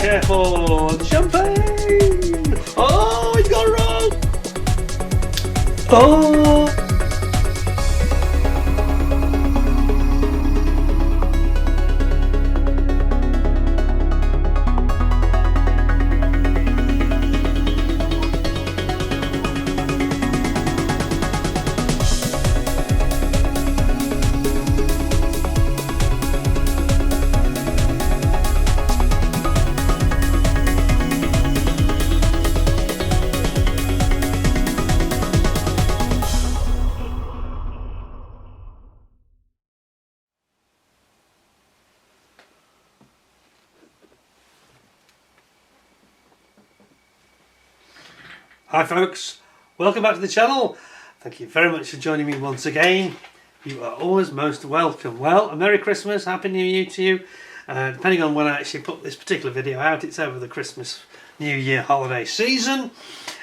careful! Champagne! Oh, he's got a roll! Oh! Hi folks, welcome back to the channel. Thank you very much for joining me once again. You are always most welcome. Well, a Merry Christmas, Happy New Year to you. Depending on when I actually put this particular video out, it's over the Christmas New Year holiday season.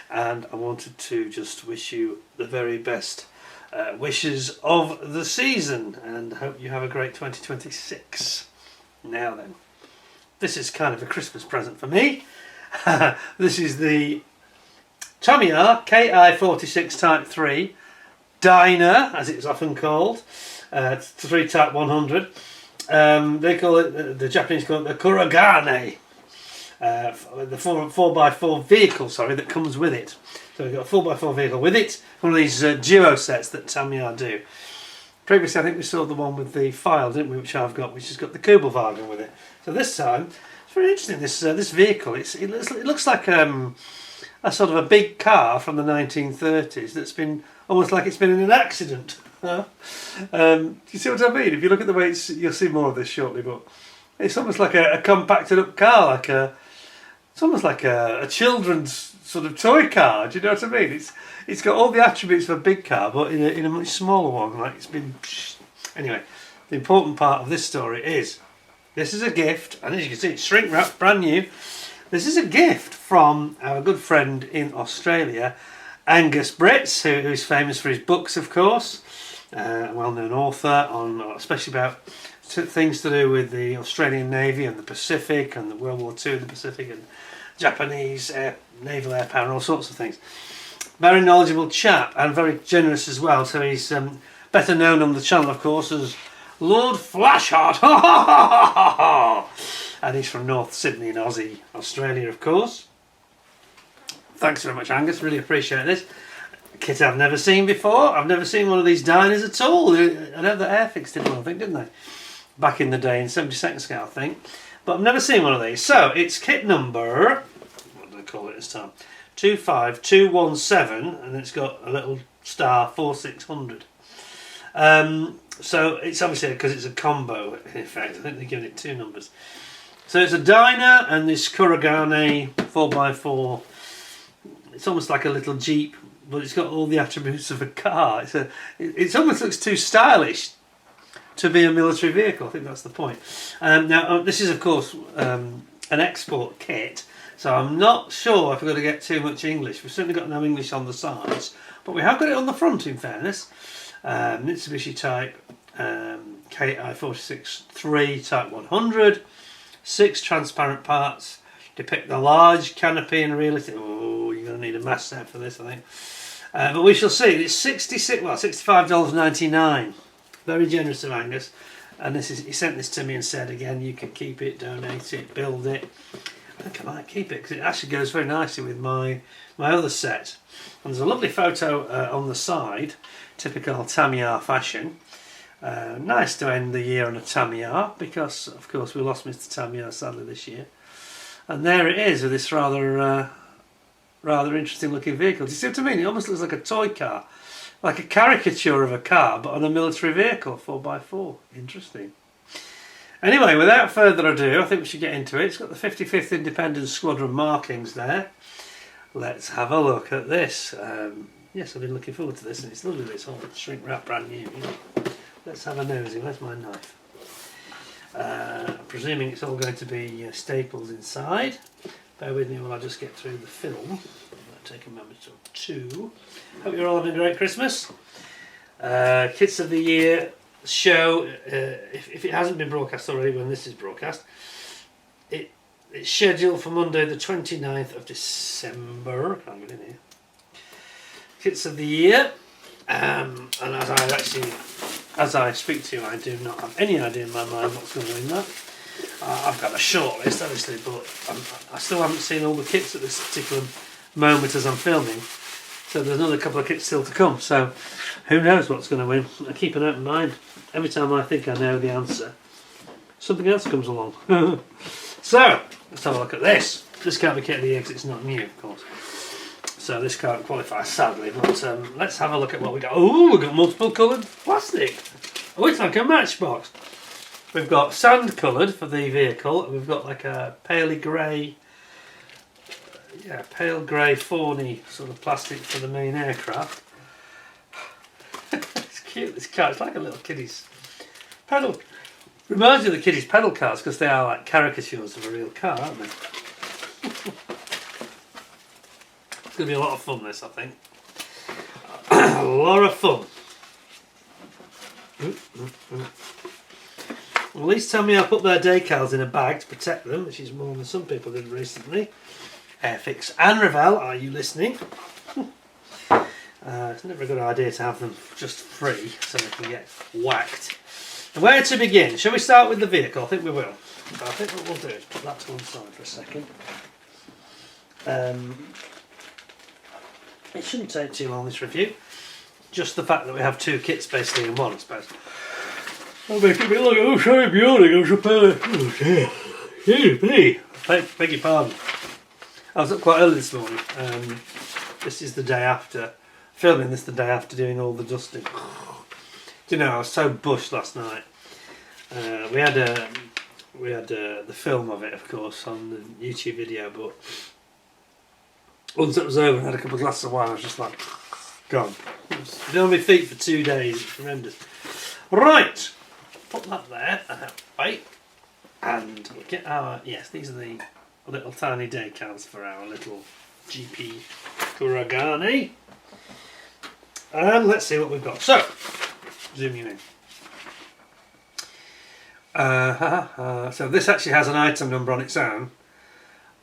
And I wanted to just wish you the very best wishes of the season. And hope you have a great 2026. Now then, this is kind of a Christmas present for me. This is the Tamiya Ki-46 Type 3 DInah, as it's often called, 3 Type 100. They call it, the Japanese call it the Kurogane, the 4x4 vehicle, sorry, that comes with it. So we've got a 4x4 vehicle with it, one of these duo sets that Tamiya do. Previously I think we saw the one with the file, didn't we, which I've got, which has got the Kugelwagen with it. So this time, it's very interesting, this vehicle. It looks like a sort of a big car from the 1930s that's been almost like it's been in an accident. Do you see what I mean? If you look at the way you'll see more of this shortly, but it's almost like a compacted up car, it's almost like a children's sort of toy car. Do you know what I mean? It's got all the attributes of a big car, but in a much smaller one. Like it's been. Anyway, the important part of this story is this is a gift, and as you can see, it's shrink wrapped, brand new. This is a gift from our good friend in Australia, Angus Brits, who's famous for his books, of course. A well-known author, especially about things to do with the Australian Navy and the Pacific and the World War II in the Pacific and Japanese naval air power and all sorts of things. Very knowledgeable chap and very generous as well. So he's better known on the channel, of course, as Lord Flashheart. And he's from North Sydney in Aussie, Australia, of course. Thanks very much, Angus. Really appreciate this. A kit I've never seen before. I've never seen one of these DInahs at all. I know that Airfix did one, I think, didn't they? Back in the day, in 72nd scale, I think. But I've never seen one of these. So, it's kit number, what do they call it this time? 25217, and it's got a little star 4600. So, it's obviously because it's a combo, in effect. I think they're giving it two numbers. So it's a DInah and this Kurogane 4x4. It's almost like a little Jeep, but it's got all the attributes of a car. It almost looks too stylish to be a military vehicle. I think that's the point. Now this is of course an export kit, so I'm not sure if we're going to get too much English. We've certainly got no English on the sides, but we have got it on the front in fairness. Mitsubishi Type Ki-46 3 Type 100. 6 transparent parts depict the large canopy and realistic. Oh, you're going to need a mast set for this, I think. But we shall see. It's $65.99. Very generous of Angus. And he sent this to me and said, again, you can keep it, donate it, build it. I think I might keep it because it actually goes very nicely with my other set. And there's a lovely photo on the side, typical Tamiya fashion. Nice to end the year on a Tamiya because, of course, we lost Mr. Tamiya sadly this year. And there it is with this rather interesting looking vehicle. Do you see what I mean? It almost looks like a toy car, like a caricature of a car, but on a military vehicle, 4x4. Interesting. Anyway, without further ado, I think we should get into it. It's got the 55th Independence Squadron markings there. Let's have a look at this. Yes, I've been looking forward to this, and it's lovely. This whole shrink wrap, brand new. Let's have a nosy. Where's my knife? Presuming it's all going to be staples inside. Bear with me while I just get through the film. I'll take a moment or two. Hope you're all having a great Christmas. Kits of the Year show, if it hasn't been broadcast already when this is broadcast, It's scheduled for Monday the 29th of December. I can't get in here. Kits of the year. And as I speak to you, I do not have any idea in my mind what's going to win that. I've got a short list, obviously, but I still haven't seen all the kits at this particular moment as I'm filming. So there's another couple of kits still to come. So who knows what's going to win? I keep an open mind. Every time I think I know the answer, something else comes along. So let's have a look at this. This can't be kit of the year because it's not new, of course. So this can't qualify, sadly, but let's have a look at what we got. Oh, we've got multiple coloured plastic. Oh, it's like a matchbox. We've got sand coloured for the vehicle, and we've got like a paley grey, pale grey fawny sort of plastic for the main aircraft. It's cute, this car. It's like a little kiddie's pedal. Reminds me of the kiddie's pedal cars because they are like caricatures of a real car, aren't they? It's going to be a lot of fun, this, I think. A lot of fun. Well, at least Tamiya put their decals in a bag to protect them, which is more than some people did recently. Airfix and Revell, are you listening? It's never a good idea to have them just free so they can get whacked. And where to begin? Shall we start with the vehicle? I think we will. I think what we'll do is put that to one side for a second. It shouldn't take too long, this review. Just the fact that we have two kits basically in one, I suppose. I'll make it look, oh, sorry, building, I was prepared. Oh, dear. Excuse me. Beg your pardon. I was up quite early this morning. This is the day after, filming this the day after doing all the dusting. Do you know, I was so bushed last night. We had the film of it, of course, on the YouTube video, but once it was over and had a couple of glasses of wine, I was just like, gone. Been on my feet for 2 days, it's horrendous. Right, put that there, wait, and we'll get our, yes, these are the little tiny decals for our little GP Kurogane. And let's see what we've got. So, zoom you in. So this actually has an item number on its own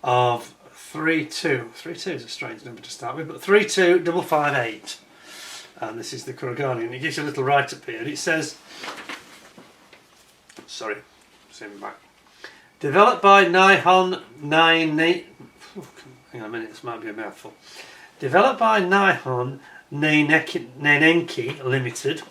of 32. 32 is a strange number to start with, but 32558. And this is the Kurogane, and it gives you a little write up here, and it says, sorry, zoom back. Developed by Nihon hang on a minute, this might be a mouthful. Developed by Nihon Nenenki Limited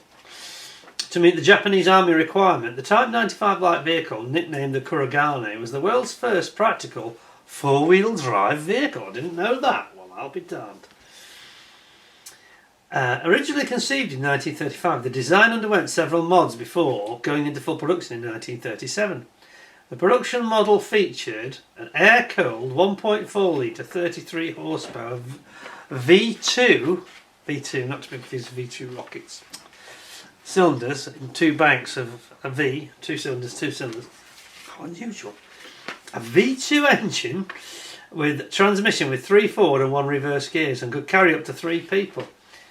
to meet the Japanese Army requirement, the Type 95 light vehicle, nicknamed the Kurogane, was the world's first practical four-wheel drive vehicle. I didn't know that. Well, I'll be damned. Originally conceived in 1935, the design underwent several mods before going into full production in 1937. The production model featured an air-cooled 1.4 litre 33 horsepower V2, not to be confused with V2 rockets, cylinders in two banks of a V, two cylinders. How unusual. A V2 engine with transmission with 3 forward and 1 reverse gears and could carry up to 3 people.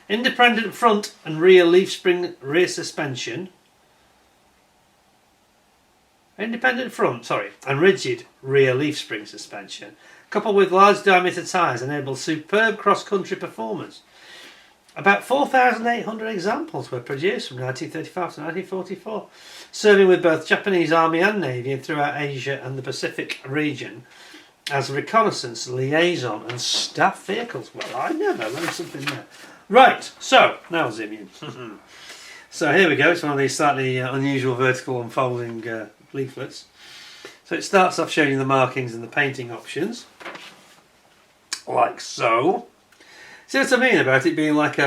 Independent front and rear leaf spring rear suspension. Independent front, and rigid rear leaf spring suspension, coupled with large diameter tyres, enabled superb cross-country performance. About 4,800 examples were produced from 1935 to 1944, serving with both Japanese Army and Navy and throughout Asia and the Pacific region as reconnaissance, liaison and staff vehicles. Well, I never learned something there. Right, so now I'll zoom in. So here we go, it's one of these slightly unusual vertical unfolding leaflets. So it starts off showing you the markings and the painting options, like so. See what I mean about it being like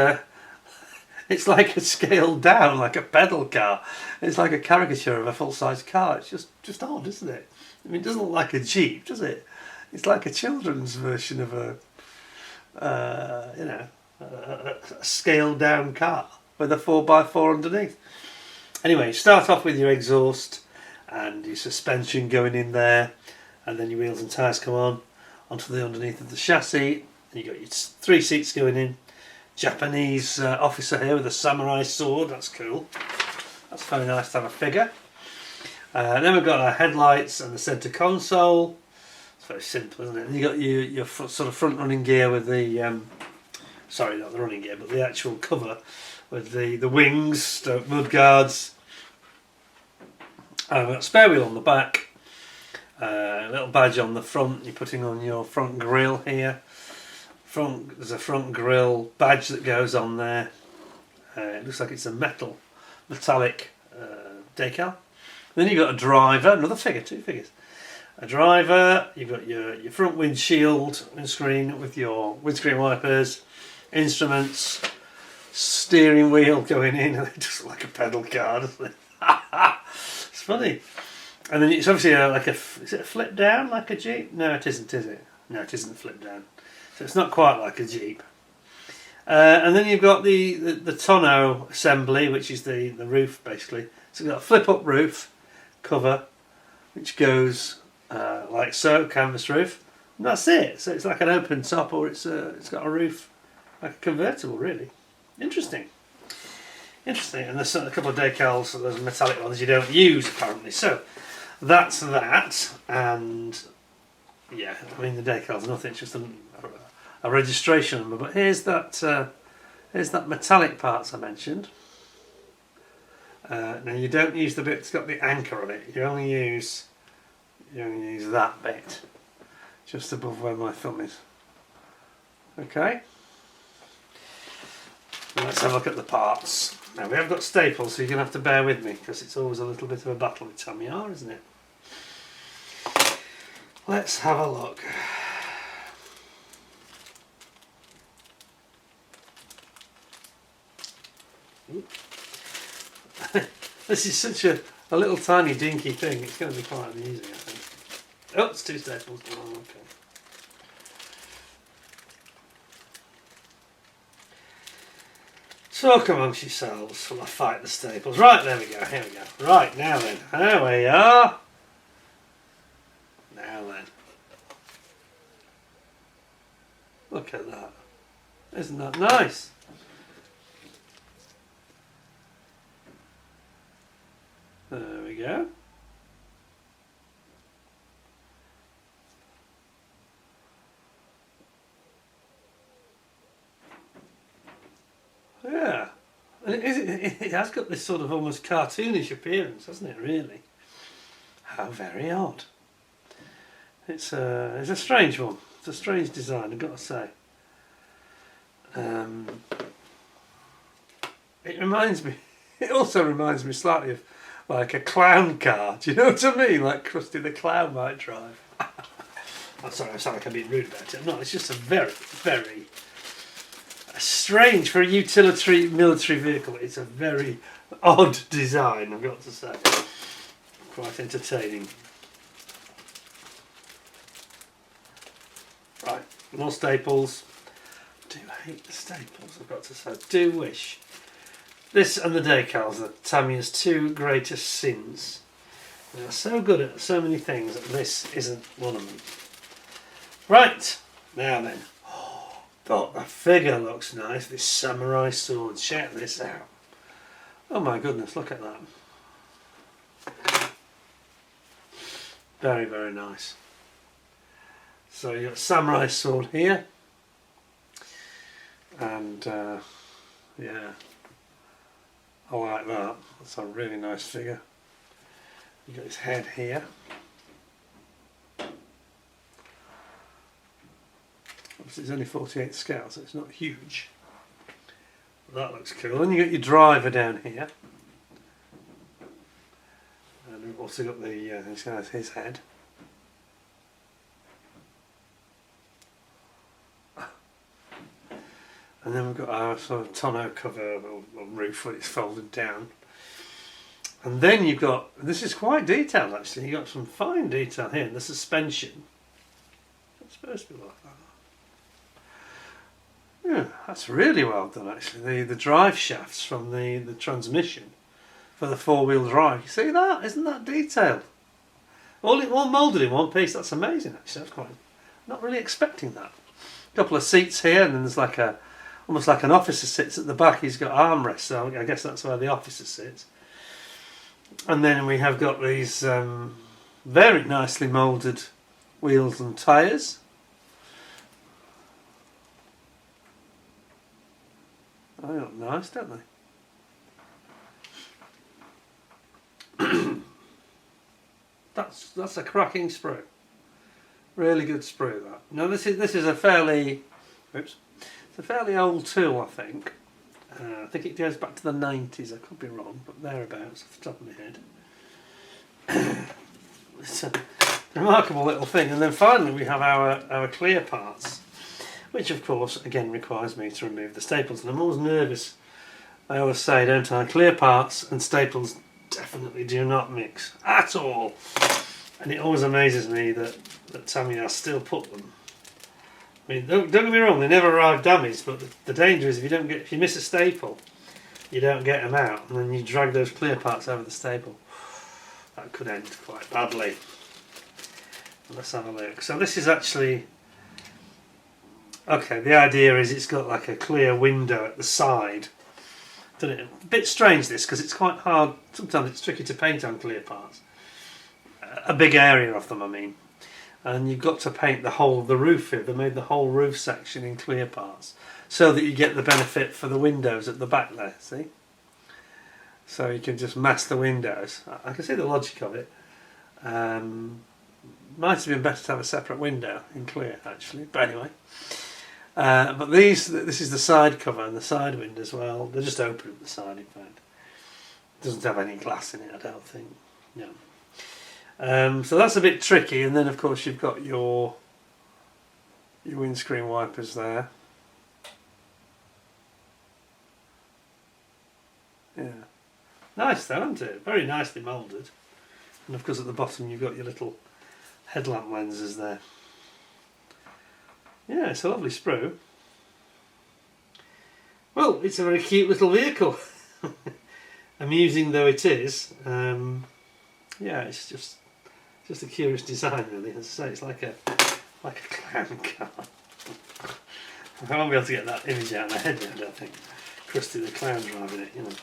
it's like a scaled down, like a pedal car. It's like a caricature of a full-size car. It's just odd, isn't it? I mean, it doesn't look like a Jeep, does it? It's like a children's version of a scaled down car with a 4x4 underneath. Anyway, start off with your exhaust and your suspension going in there, and then your wheels and tyres come on onto the underneath of the chassis. And you've got your 3 seats going in. Japanese officer here with a samurai sword, that's cool. That's very nice to have a figure. Then we've got our headlights and the centre console. It's very simple, isn't it? And you got your sort of front running gear with the sorry, not the running gear, but the actual cover with the wings, mud guards. I've got a spare wheel on the back, a little badge on the front. You're putting on your front grille here. There's a front grille badge that goes on there. It looks like it's a metallic decal. Then you've got a driver, another figure, two figures. A driver, you've got your front windscreen with your windscreen wipers, instruments, steering wheel going in, and it just looks like a pedal car, doesn't it? It's funny. And then it's obviously is it a flip down like a Jeep? No, it isn't, is it? No, it isn't a flip down. So it's not quite like a Jeep. And then you've got the tonneau assembly, which is the roof basically. So you've got a flip up roof cover, which goes like so, canvas roof. And that's it. So it's like an open top, or it's got a roof like a convertible, really. Interesting. Interesting. And there's a couple of decals, those metallic ones you don't use apparently. So that's that. And yeah, I mean the decal's nothing. It's just a registration number. But here's that metallic parts I mentioned. Now you don't use the bit that's got the anchor on it. You only use that bit just above where my thumb is. Okay. Let's have a look at the parts. Now we have got staples, so you're going to have to bear with me because it's always a little bit of a battle with Tamiya, isn't it? Let's have a look. This is such a little tiny dinky thing, it's going to be quite amusing, I think. Oh, it's two staples. Oh, okay. Talk amongst yourselves while I fight the staples. Right, there we go, here we go. Right, now then, there we are. Now then. Look at that. Isn't that nice? There we go. Yeah, and it has got this sort of almost cartoonish appearance, hasn't it, really? How very odd. It's a strange one. It's a strange design, I've got to say. It also reminds me slightly of like a clown car. Do you know what I mean? Like Krusty the Clown might drive. I'm sorry, I sound like I'm being rude about it. I'm not. It's just a very, very strange for a utility military vehicle. It's a very odd design, I've got to say. Quite entertaining. Right, more staples. I do hate the staples, I've got to say. I do wish. This and the decals are Tamiya's two greatest sins. They are so good at so many things that this isn't one of them. Right, now then. Oh, the figure looks nice. This samurai sword. Check this out. Oh my goodness, look at that. Very, very nice. So you've got samurai sword here. And yeah, I like that. That's a really nice figure. You've got his head here. Obviously it's only 48 scale, so it's not huge. But that looks cool. Then you got your driver down here. And we've also got this guy's his head. And then we've got our sort of tonneau cover or roof when it's folded down. And then you've got, this is quite detailed actually, you've got some fine detail here in the suspension. It's supposed to be like that. Yeah, that's really well done actually. The drive shafts from the transmission for the four-wheel drive. You see that? Isn't that detailed? All moulded in one piece. That's amazing actually. That's quite, not really expecting that. A couple of seats here, and then there's like almost like an officer sits at the back. He's got armrests, so I guess that's where the officer sits. And then we have got these very nicely moulded wheels and tyres. They look nice, don't they? That's a cracking sprue. Really good sprue, that. Now this is a fairly, oops, it's a fairly old tool, I think. I think it goes back to the 90s. I could be wrong, but thereabouts off the top of my head. It's a remarkable little thing. And then finally we have our clear parts, which of course again requires me to remove the staples. And I'm always nervous. I always say, don't I, clear parts and staples definitely do not mix at all. And it always amazes me that Tamiya still put them. I mean, don't get me wrong, they never arrive damaged, but the danger is if you miss a staple, you don't get them out, and then you drag those clear parts over the staple. That could end quite badly. Let's have a look. So this is actually, okay, the idea is it's got like a clear window at the side. A bit strange this, because it's quite hard, sometimes it's tricky to paint on clear parts. A big area of them, I mean. And you've got to paint the whole of the roof here. They made the whole roof section in clear parts so that you get the benefit for the windows at the back there, see? So you can just mask the windows. I can see the logic of it. Might have been better to have a separate window in clear, actually, but anyway. But this is the side cover and the side wind as well. They're just open at the side, in fact. It doesn't have any glass in it, I don't think. No. So that's a bit tricky, and then of course you've got your windscreen wipers there. Yeah, nice though, isn't it? Very nicely moulded. And of course at the bottom you've got your little headlamp lenses there. Yeah, it's a lovely sprue. Well, it's a very cute little vehicle. Amusing though it is. Yeah, it's just a curious design, really. As I say, it's like a clown car. I won't be able to get that image out of my head yet, I don't think. Krusty the Clown driving it, you know.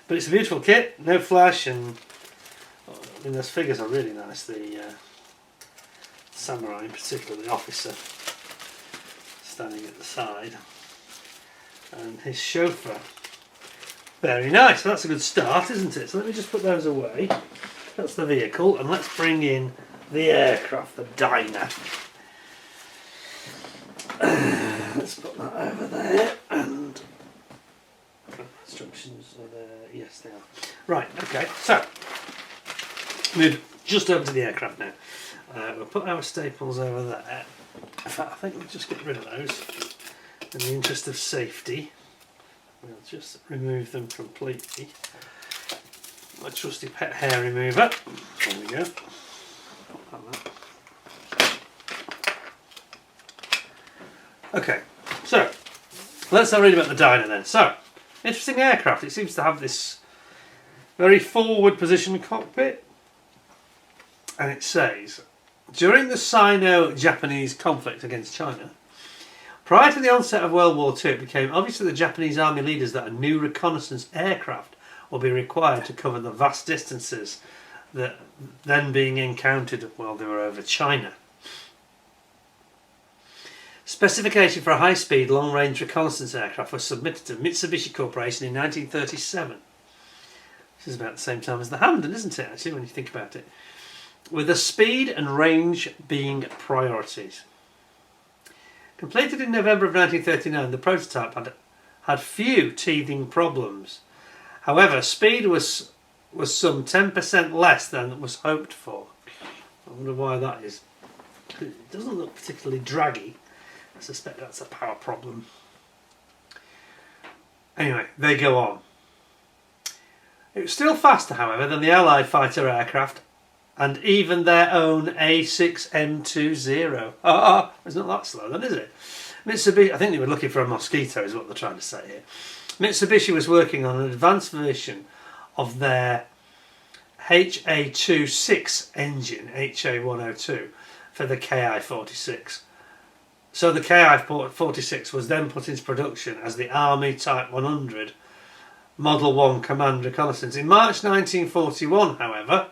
But it's a beautiful kit, no flash, and I mean those figures are really nice. The samurai, in particular, the officer standing at the side, and his chauffeur. Very nice. So that's a good start, isn't it? So let me just put those away. That's the vehicle, and let's bring in the aircraft, the DInah. Let's put that over there, and instructions are there. Yes, they are. Right, okay, so move just over to the aircraft now. We'll put our staples over there. In fact, I think we'll just get rid of those in the interest of safety. We'll just remove them completely. My trusty pet hair remover. There we go. Okay, so let's have a read about the DInah then. So, interesting aircraft. It seems to have this very forward position cockpit, and it says, during the Sino-Japanese conflict against China, prior to the onset of World War II, it became obvious to the Japanese army leaders that a new reconnaissance aircraft will be required to cover the vast distances that then being encountered while they were over China. Specification for a high-speed, long-range reconnaissance aircraft was submitted to Mitsubishi Corporation in 1937. This is about the same time as the Hamden, isn't it, actually, when you think about it? With the speed and range being priorities. Completed in November of 1939, the prototype had few teething problems. However, speed was some 10% less than was hoped for. I wonder why that is. It doesn't look particularly draggy. I suspect that's a power problem. Anyway, they go on. It was still faster, however, than the Allied fighter aircraft and even their own A6M20. It's not that slow then, is it? Mitsubishi, I think they were looking for a mosquito is what they're trying to say here. Mitsubishi was working on an advanced version of their HA26 engine, HA102, for the Ki-46. So the Ki-46 was then put into production as the Army Type 100 Model 1 Command Reconnaissance. In March 1941, however,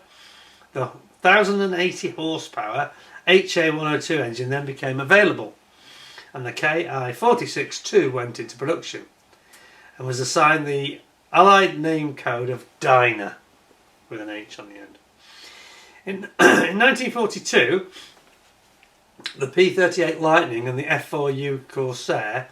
the 1,080 horsepower HA-102 engine then became available, and the Ki-46-2 went into production and was assigned the Allied name code of DInah, with an H on the end. In 1942, the P-38 Lightning and the F-4U Corsair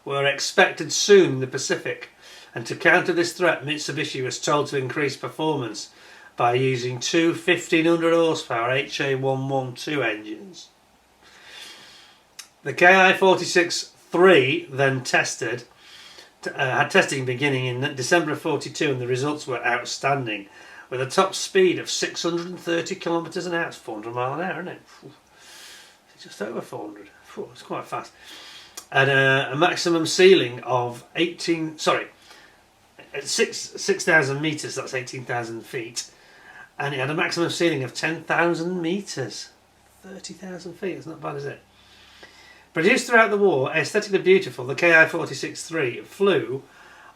were expected soon in the Pacific, and to counter this threat, Mitsubishi was told to increase performance by using two 1500 horsepower HA-112 engines. The Ki-46-3 then had testing beginning in December of 42, and the results were outstanding, with a top speed of 630 kilometres an hour. It's 400 mile an hour, isn't it? It's just over 400. It's quite fast. And a maximum ceiling of 6,000 metres, that's 18,000 feet. And it had a maximum ceiling of 10,000 metres. 30,000 feet, it's not bad, is it? Produced throughout the war, aesthetically beautiful, the Ki-46-3 flew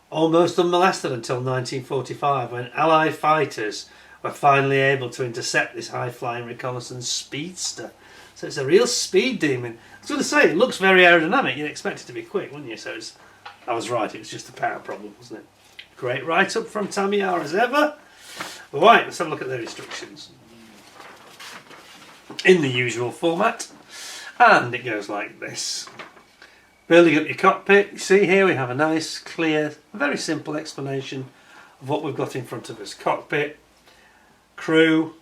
almost unmolested until 1945, when Allied fighters were finally able to intercept this high-flying reconnaissance speedster. So it's a real speed demon. I was going to say, it looks very aerodynamic. You'd expect it to be quick, wouldn't you? So I was right, it was just a power problem, wasn't it? Great write-up from Tamiya as ever. Right, let's have a look at their instructions. In the usual format. And it goes like this. Building up your cockpit. You see here we have a nice, clear, very simple explanation of what we've got in front of us. Cockpit, crew.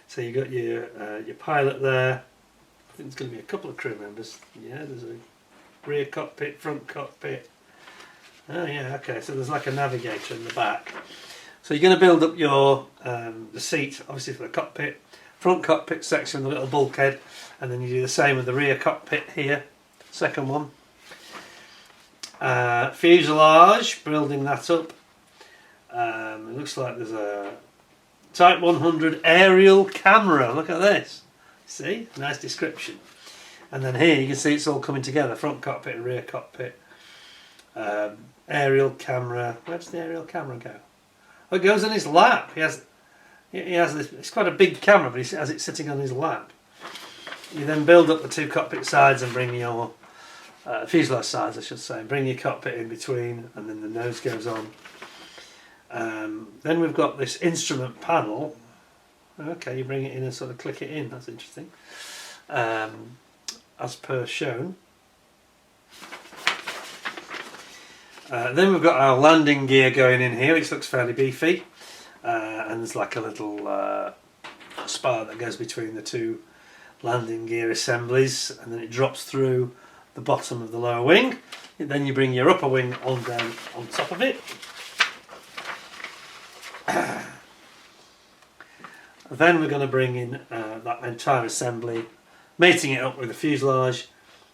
So you've got your pilot there. I think there's going to be a couple of crew members. Yeah, there's a rear cockpit, front cockpit. Oh yeah, okay, so there's like a navigator in the back. So you're going to build up your the seat, obviously for the cockpit, front cockpit section, the little bulkhead, and then you do the same with the rear cockpit here, second one. Fuselage, building that up. It looks like there's a Type 100 aerial camera. Look at this. See, nice description. And then here you can see it's all coming together: front cockpit and rear cockpit. Aerial camera. Where does the aerial camera go? Oh, it goes on his lap. He has this. It's quite a big camera, but he has it sitting on his lap. You then build up the two cockpit sides and bring your fuselage sides, I should say. Bring your cockpit in between, and then the nose goes on. Then we've got this instrument panel. Okay, you bring it in and sort of click it in. That's interesting. As per shown. Then we've got our landing gear going in here, which looks fairly beefy. And there's like a little spar that goes between the two landing gear assemblies, and then it drops through the bottom of the lower wing. Then you bring your upper wing on down on top of it. Then we're going to bring in that entire assembly, mating it up with the fuselage,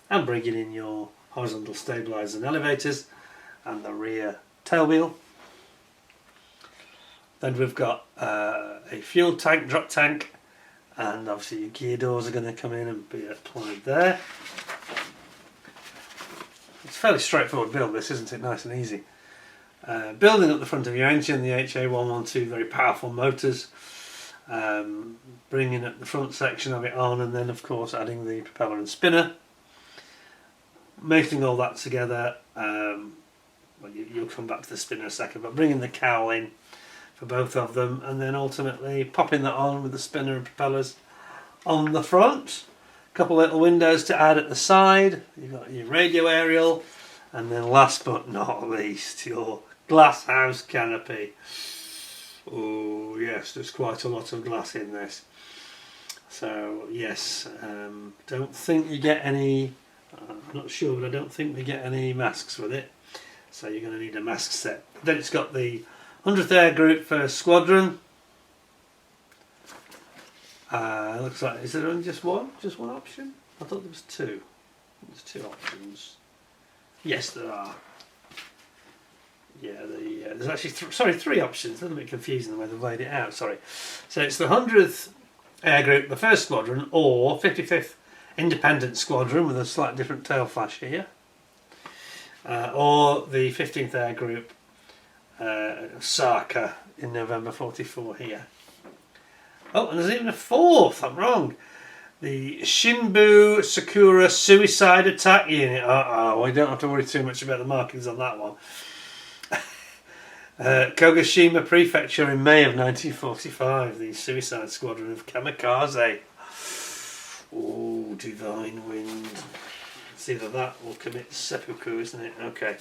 and bringing in your horizontal stabilisers and elevators and the rear tail wheel. Then we've got a fuel tank, drop tank, and obviously your gear doors are going to come in and be applied there. It's a fairly straightforward build, this, isn't it? Nice and easy. Building up the front of your engine, the HA-112 very powerful motors, bringing up the front section of it on, and then of course adding the propeller and spinner, making all that together. Well, you'll come back to the spinner in a second, but bringing the cowl in for both of them, and then ultimately popping that on with the spinner and propellers on the front. A couple little windows to add at the side. You've got your radio aerial, and then last but not least, your glass house canopy. Oh yes, there's quite a lot of glass in this. So yes, don't think you get any, I'm not sure, but I don't think we get any masks with it. So you're going to need a mask set. Then it's got the 100th Air Group First Squadron. Looks like, is there only just one? Just one option? I thought there was two. There's two options. Yes, there are. Yeah, there's actually three options. It's a little bit confusing the way they've laid it out. Sorry. So it's the 100th Air Group, the First Squadron, or 55th Independent Squadron with a slightly different tail flash here, or the 15th Air Group, Osaka in November 44 here. Oh, and there's even a fourth. I'm wrong. The Shinbu Sakura Suicide Attack Unit. We don't have to worry too much about the markings on that one. Kagoshima Prefecture in May of 1945. The Suicide Squadron of Kamikaze. Oh, Divine Wind. It's either that or commit seppuku, isn't it? Okay.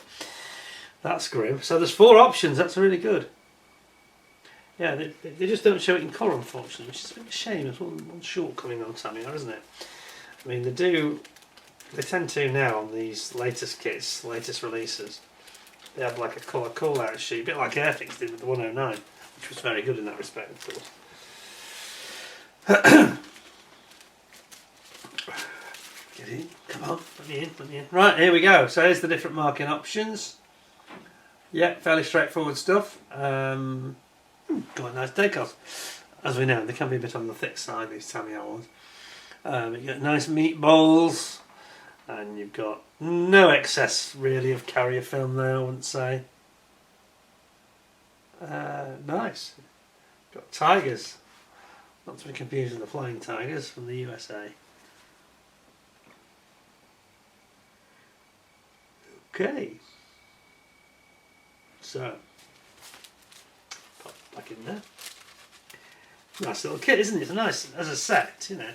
That's grim. So there's 4 options. That's really good. Yeah, they just don't show it in colour, unfortunately, which is a bit of a shame. There's one shortcoming on Tamiya, isn't it? I mean, they tend to now on these latest kits, latest releases. They have like a colour call-out sheet, a bit like Airfix did with the 109, which was very good in that respect, of course. Get in, come on, let me in. Right, here we go. So here's the different marking options. Yeah, fairly straightforward stuff. Quite nice decals. As we know, they can be a bit on the thick side, these Tamiya ones. You get nice meatballs, and you've got no excess really of carrier film there, I wouldn't say. Nice. Got tigers. Not to be confused with the flying tigers from the USA. Okay. So, pop back in there. Nice little kit, isn't it? It's nice as a set, you know.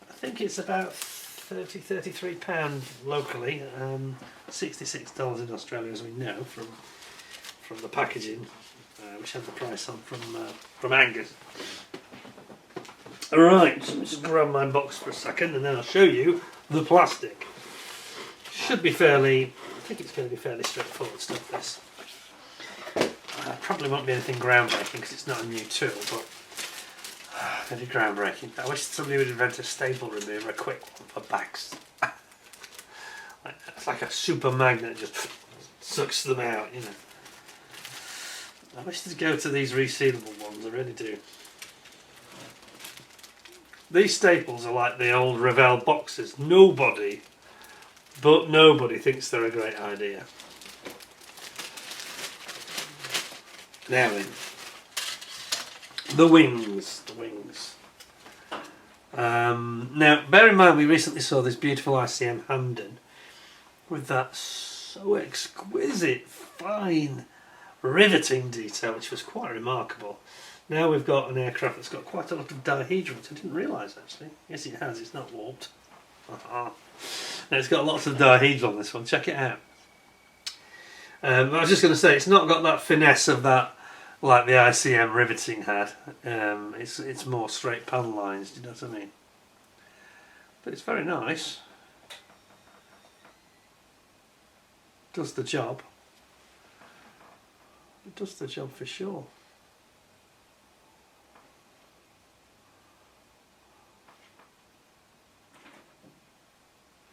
I think it's about £33 locally, $66 in Australia, as we know from the packaging, which had the price on from Angus. All right, so let's just grab my box for a second, and then I'll show you the plastic. Should be fairly. I think it's going to be fairly straightforward stuff. This probably won't be anything groundbreaking because it's not a new tool, but very groundbreaking. I wish somebody would invent a staple remover, a quick one for bags. It's like a super magnet, just sucks them out, you know. I wish they'd go to these resealable ones, I really do. These staples are like the old Revell boxes. Nobody thinks they're a great idea. Now then, the wings. Now, bear in mind we recently saw this beautiful ICM Hamden with that so exquisite, fine, riveting detail, which was quite remarkable. Now we've got an aircraft that's got quite a lot of dihedral, which I didn't realise actually. Yes, it has. It's not warped. Now it's got lots of dihedral on this one. Check it out. I was just going to say, it's not got that finesse of that, like the ICM riveting had. It's more straight pan lines. Do you know what I mean? But it's very nice. Does the job. It does the job for sure.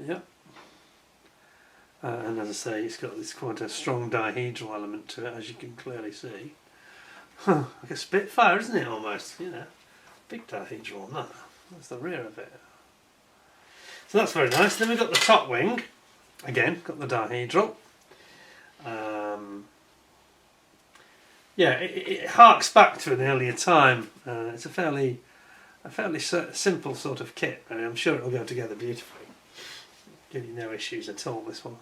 Yep. And as I say, it's got this quite a strong dihedral element to it, as you can clearly see. Like a Spitfire, isn't it, almost? You know, big dihedral on that. That's the rear of it. So that's very nice. Then we've got the top wing. Again, got the dihedral. Yeah, it harks back to an earlier time. It's a fairly simple sort of kit. I mean, I'm sure it'll go together beautifully. Give you no issues at all, this one.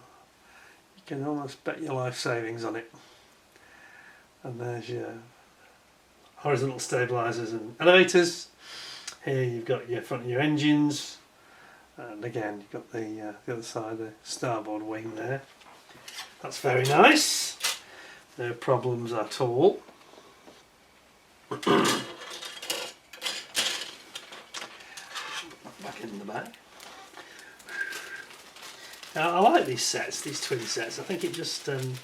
You can almost bet your life savings on it. And there's your horizontal stabilisers and elevators. Here you've got your front of your engines. And again, you've got the other side, the starboard wing there. That's very nice. No problems at all. Back in the bag. Now, I like these sets, these twin sets. I think it just it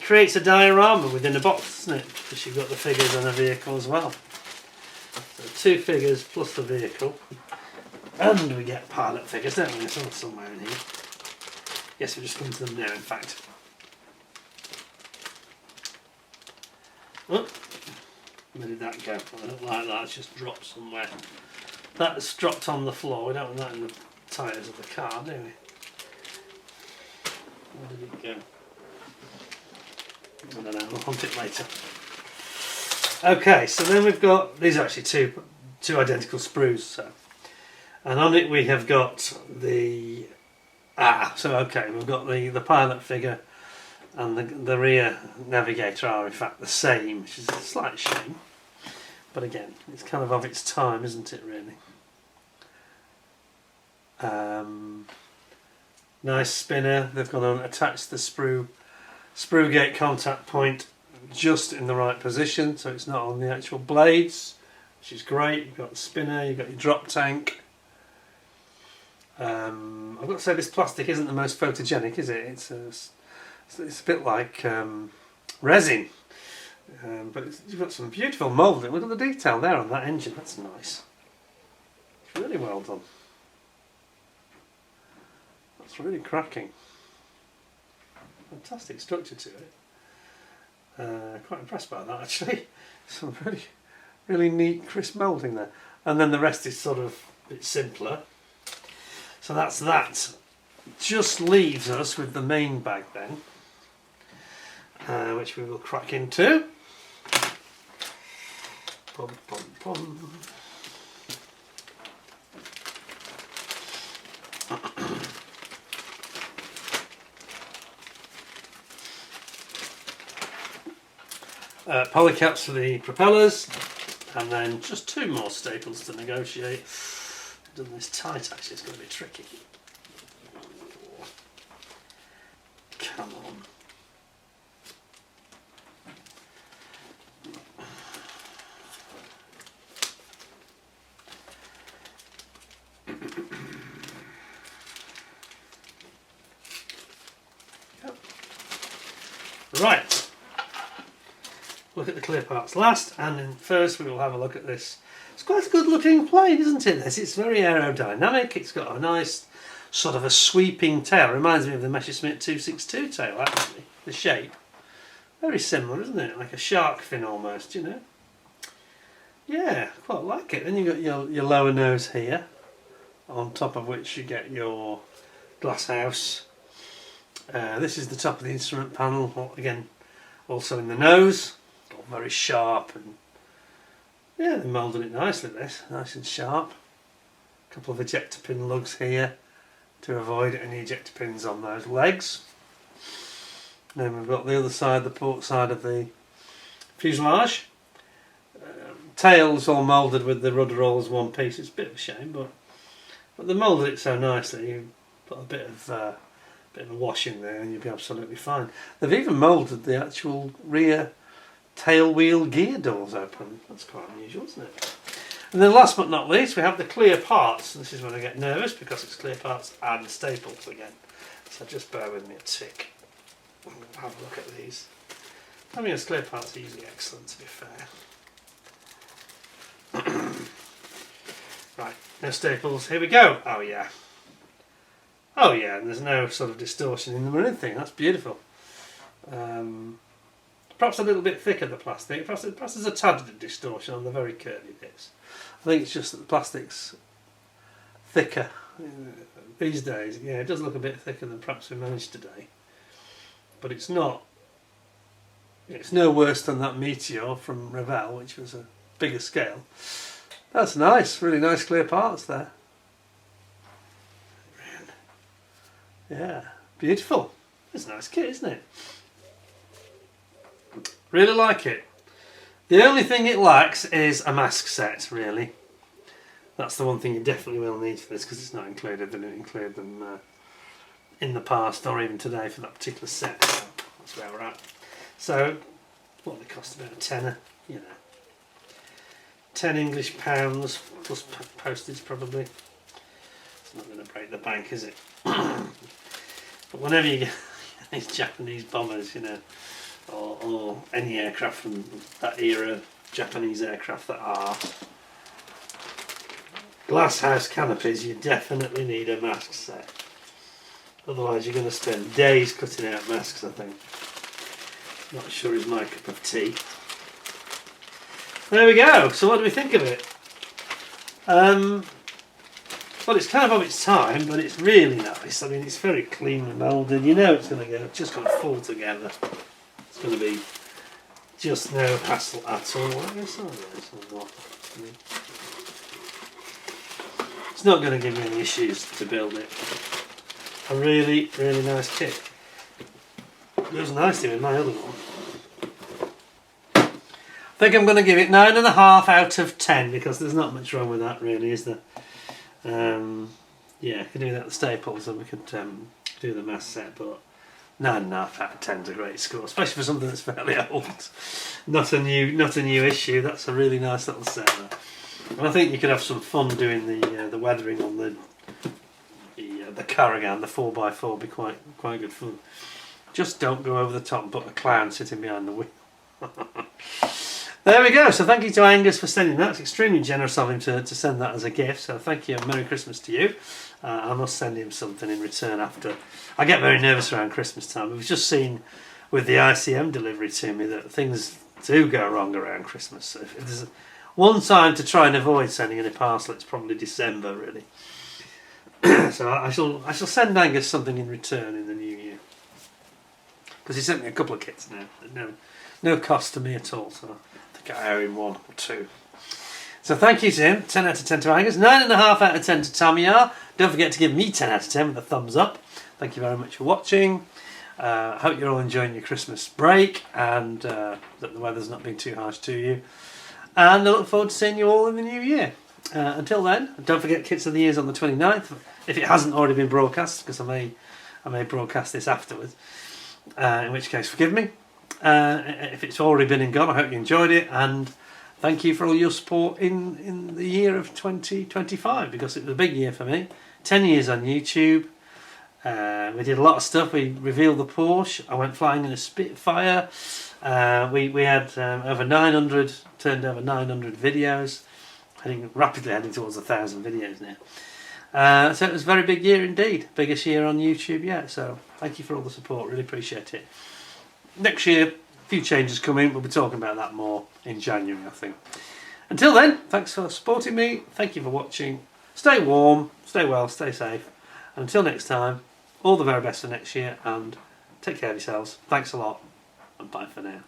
creates a diorama within a box, doesn't it? Because you've got the figures and a vehicle as well. So 2 figures plus the vehicle. And we get pilot figures, don't we? There's somewhere in here. Yes, we're just coming to them now, in fact. Oh, where did that go? I don't like that, it's just dropped somewhere. That's dropped on the floor. We don't want that in the tyres of the car, do we? Where did it go? I don't know, we'll hunt it later. Okay, so then we've got, these are actually two identical sprues, so And on it we have got the okay, we've got the pilot figure and the rear navigator are in fact the same, which is a slight shame. But again, it's kind of its time, isn't it, really? Nice spinner. They've gone and attached the sprue gate contact point just in the right position, so it's not on the actual blades, which is great. You've got the spinner, you've got your drop tank. I've got to say, this plastic isn't the most photogenic, is it? It's a bit like resin, but you've got some beautiful moulding. Look at the detail there on that engine. That's nice. It's really well done. That's really cracking. Fantastic structure to it. Quite impressed by that, actually. Some really neat, crisp moulding there. And then the rest is sort of a bit simpler. So that's that. Just leaves us with the main bag then, which we will crack into. Pum, pum, pum. Polycaps for the propellers, and then just 2 more staples to negotiate. I've done this tight, actually, it's going to be tricky. Come on. Yep. Right. Look at the clear parts last, and then first we will have a look at this. It's quite a good looking plane, isn't it? It's very aerodynamic. It's got a nice sort of a sweeping tail. It reminds me of the Messerschmitt 262 tail, actually. The shape. Very similar, isn't it? Like a shark fin almost, you know. Yeah, quite like it. Then you've got your lower nose here, on top of which you get your glass house. This is the top of the instrument panel, again, also in the nose. All very sharp, and yeah, they moulded it nicely, this, nice and sharp. A couple of ejector pin lugs here to avoid any ejector pins on those legs. Then we've got the other side, the port side of the fuselage. Tails all moulded with the rudder all as one piece. It's a bit of a shame, but they moulded it so nicely. You put a bit of a wash in there and you'll be absolutely fine. They've even moulded the actual rear tail wheel gear doors open. That's quite unusual, isn't it? And then last but not least, we have the clear parts. This is when I get nervous because it's clear parts and staples again. So just bear with me a tick. We'll have a look at these. Tamiya's clear parts are usually excellent, to be fair. Right, no staples. Here we go. Oh yeah. Oh yeah, and there's no sort of distortion in them or anything. That's beautiful. Perhaps a little bit thicker, the plastic. Perhaps there's a tad of distortion on the very curvy bits. I think it's just that the plastic's thicker these days. Yeah, it does look a bit thicker than perhaps we managed today. But it's not. It's no worse than that Meteor from Revell, which was a bigger scale. That's nice. Really nice clear parts there. Yeah, beautiful. It's a nice kit, isn't it? Really like it. The only thing it lacks is a mask set, really. That's the one thing you definitely will need for this, because it's not included. They didn't include them in the past or even today for that particular set. So that's where we're at. So, what they cost, about a tenner, you know. 10 English pounds plus postage probably. It's not going to break the bank, is it? But whenever you get these Japanese bombers, you know, or any aircraft from that era, Japanese aircraft that are glass house canopies, you definitely need a mask set. Otherwise you're going to spend days cutting out masks, I think. Not sure is my cup of tea. There we go. So what do we think of it? Well, it's kind of its time, but it's really nice. I mean, it's very cleanly moulded. You know it's going to go, it's just going to fall together. It's going to be just no hassle at all. It's not going to give me any issues to build it. A really, really nice kit. It was nice doing my other one. I think I'm going to give it 9.5 out of 10 because there's not much wrong with that really, is there? Yeah, I could do that with staples and we could do the mass set, but 9.5 out of 10 is a great score, especially for something that's fairly old. Not a new issue. That's a really nice little set there. And I think you could have some fun doing the weathering on the Kurogane, the 4x4, be quite good fun. Just don't go over the top and put a clown sitting behind the wheel. There we go. So thank you to Angus for sending that. It's extremely generous of him to send that as a gift. So thank you and Merry Christmas to you. I must send him something in return after. I get very nervous around Christmas time. We've just seen with the ICM delivery to me that things do go wrong around Christmas. So if there's one time to try and avoid sending any parcel, it's probably December really. So I shall send Angus something in return in the new year. Because he sent me a couple of kits now. No cost to me at all, so I think I owe him 1 or 2. So thank you to him. 10 out of 10 to Angus. 9.5 out of 10 to Tamiya. Don't forget to give me 10 out of 10 with a thumbs up. Thank you very much for watching. I hope you're all enjoying your Christmas break and that the weather's not been too harsh to you. And I look forward to seeing you all in the new year. Until then, don't forget Kits of the Year's on the 29th. If it hasn't already been broadcast, because I may broadcast this afterwards. In which case, forgive me. If it's already been and gone, I hope you enjoyed it, and thank you for all your support in the year of 2025, because it was a big year for me. 10 years on YouTube. We did a lot of stuff. We revealed the Porsche. I went flying in a Spitfire. We had turned over 900 videos, rapidly heading towards 1,000 videos now. So it was a very big year indeed, biggest year on YouTube yet. So thank you for all the support, really appreciate it. Next year, a few changes coming. We'll be talking about that more in January, I think. Until then, thanks for supporting me. Thank you for watching. Stay warm, stay well, stay safe. And until next time, all the very best for next year, and take care of yourselves. Thanks a lot, and bye for now.